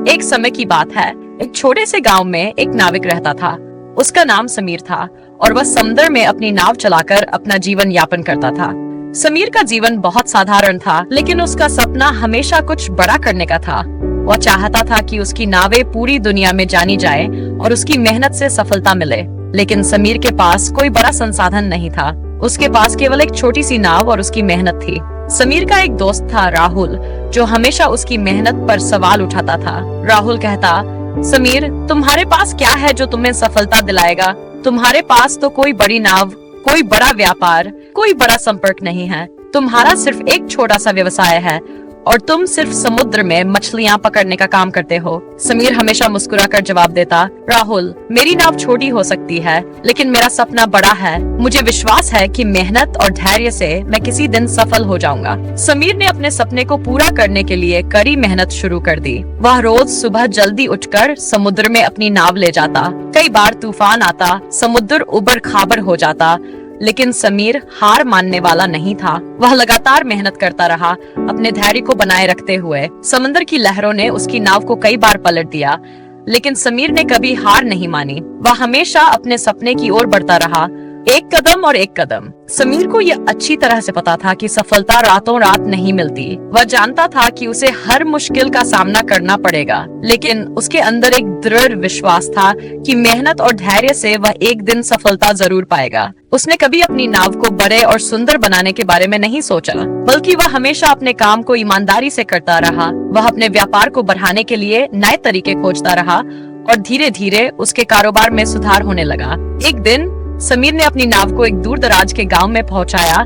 एक समय की बात है, एक छोटे से गांव में एक नाविक रहता था। उसका नाम समीर था और वह समुद्र में अपनी नाव चलाकर अपना जीवन यापन करता था। समीर का जीवन बहुत साधारण था, लेकिन उसका सपना हमेशा कुछ बड़ा करने का था। वह चाहता था कि उसकी नावें पूरी दुनिया में जानी जाए और उसकी मेहनत से सफलता मिले। लेकिन समीर के पास कोई बड़ा संसाधन नहीं था। उसके पास केवल एक छोटी सी नाव और उसकी मेहनत थी। समीर का एक दोस्त था राहुल, जो हमेशा उसकी मेहनत पर सवाल उठाता था। राहुल कहता, समीर, तुम्हारे पास क्या है जो तुम्हें सफलता दिलाएगा? तुम्हारे पास तो कोई बड़ी नाव, कोई बड़ा व्यापार, कोई बड़ा संपर्क नहीं है। तुम्हारा सिर्फ एक छोटा सा व्यवसाय है और तुम सिर्फ समुद्र में मछलियां पकड़ने का काम करते हो। समीर हमेशा मुस्कुराकर जवाब देता, राहुल, मेरी नाव छोटी हो सकती है, लेकिन मेरा सपना बड़ा है। मुझे विश्वास है कि मेहनत और धैर्य से मैं किसी दिन सफल हो जाऊंगा। समीर ने अपने सपने को पूरा करने के लिए कड़ी मेहनत शुरू कर दी। वह रोज सुबह जल्दी उठकर समुद्र में अपनी नाव ले जाता। कई बार तूफान आता, समुद्र उबड़ खाबड़ हो जाता, लेकिन समीर हार मानने वाला नहीं था। वह लगातार मेहनत करता रहा, अपने धैर्य को बनाए रखते हुए। समंदर की लहरों ने उसकी नाव को कई बार पलट दिया, लेकिन समीर ने कभी हार नहीं मानी। वह हमेशा अपने सपने की ओर बढ़ता रहा, एक कदम और एक कदम। समीर को यह अच्छी तरह से पता था कि सफलता रातों रात नहीं मिलती। वह जानता था कि उसे हर मुश्किल का सामना करना पड़ेगा, लेकिन उसके अंदर एक दृढ़ विश्वास था कि मेहनत और धैर्य से वह एक दिन सफलता जरूर पाएगा। उसने कभी अपनी नाव को बड़े और सुंदर बनाने के बारे में नहीं सोचा, बल्कि वह हमेशा अपने काम को ईमानदारी से करता रहा। वह अपने व्यापार को बढ़ाने के लिए नए तरीके खोजता रहा और धीरे धीरे उसके कारोबार में सुधार होने लगा। एक दिन समीर ने अपनी नाव को एक दूर दराज के गांव में पहुंचाया,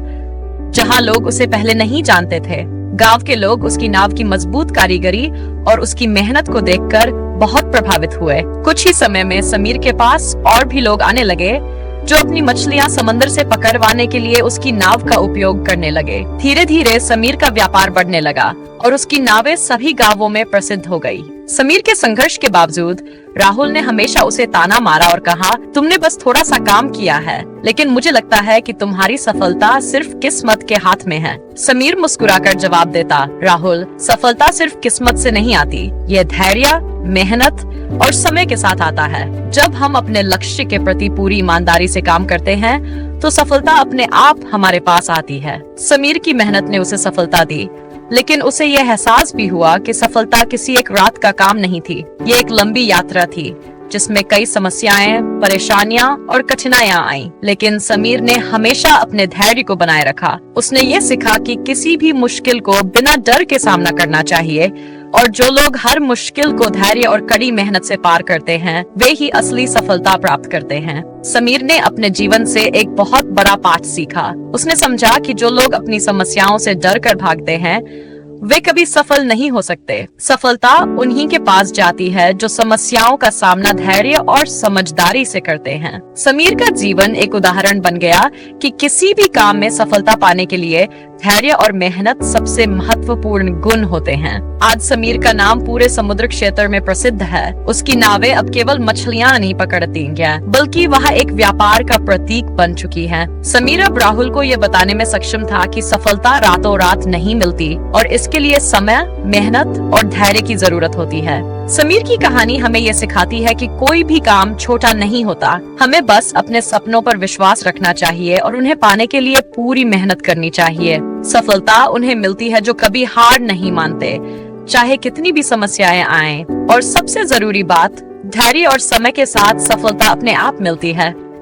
जहां लोग उसे पहले नहीं जानते थे। गांव के लोग उसकी नाव की मजबूत कारीगरी और उसकी मेहनत को देखकर बहुत प्रभावित हुए। कुछ ही समय में समीर के पास और भी लोग आने लगे, जो अपनी मछलियां समंदर से पकड़वाने के लिए उसकी नाव का उपयोग करने लगे। धीरे धीरे समीर का व्यापार बढ़ने लगा और उसकी नावें सभी गांवों में प्रसिद्ध हो गई। समीर के संघर्ष के बावजूद राहुल ने हमेशा उसे ताना मारा और कहा, तुमने बस थोड़ा सा काम किया है, लेकिन मुझे लगता है कि तुम्हारी सफलता सिर्फ किस्मत के हाथ में है। समीर मुस्कुराकर जवाब देता, राहुल, सफलता सिर्फ किस्मत से नहीं आती, यह धैर्य, मेहनत और समय के साथ आता है। जब हम अपने लक्ष्य के प्रति पूरी ईमानदारी से काम करते हैं, तो सफलता अपने आप हमारे पास आती है। समीर की मेहनत ने उसे सफलता दी, लेकिन उसे यह एहसास भी हुआ कि सफलता किसी एक रात का काम नहीं थी। ये एक लंबी यात्रा थी, जिसमें कई समस्याएं, परेशानियां और कठिनाइयां आईं। लेकिन समीर ने हमेशा अपने धैर्य को बनाए रखा। उसने ये सीखा कि किसी भी मुश्किल को बिना डर के सामना करना चाहिए, और जो लोग हर मुश्किल को धैर्य और कड़ी मेहनत से पार करते हैं, वे ही असली सफलता प्राप्त करते हैं। समीर ने अपने जीवन से एक बहुत बड़ा पाठ सीखा। उसने समझा कि जो लोग अपनी समस्याओं से डर कर भागते हैं, वे कभी सफल नहीं हो सकते। सफलता उन्हीं के पास जाती है जो समस्याओं का सामना धैर्य और समझदारी से करते हैं। समीर का जीवन एक उदाहरण बन गया कि किसी भी काम में सफलता पाने के लिए धैर्य और मेहनत सबसे महत्वपूर्ण गुण होते हैं। आज समीर का नाम पूरे समुद्र क्षेत्र में प्रसिद्ध है। उसकी नावें अब केवल मछलियां नहीं पकड़ती हैं, बल्कि वह एक व्यापार का प्रतीक बन चुकी है। समीर अब राहुल को यह बताने में सक्षम था कि सफलता रातों रात नहीं मिलती और इसके लिए समय, मेहनत और धैर्य की जरूरत होती है। समीर की कहानी हमें ये सिखाती है कि कोई भी काम छोटा नहीं होता। हमें बस अपने सपनों पर विश्वास रखना चाहिए और उन्हें पाने के लिए पूरी मेहनत करनी चाहिए। सफलता उन्हें मिलती है जो कभी हार नहीं मानते, चाहे कितनी भी समस्याएं आएं। और सबसे जरूरी बात, धैर्य और समय के साथ सफलता अपने आप मिलती है।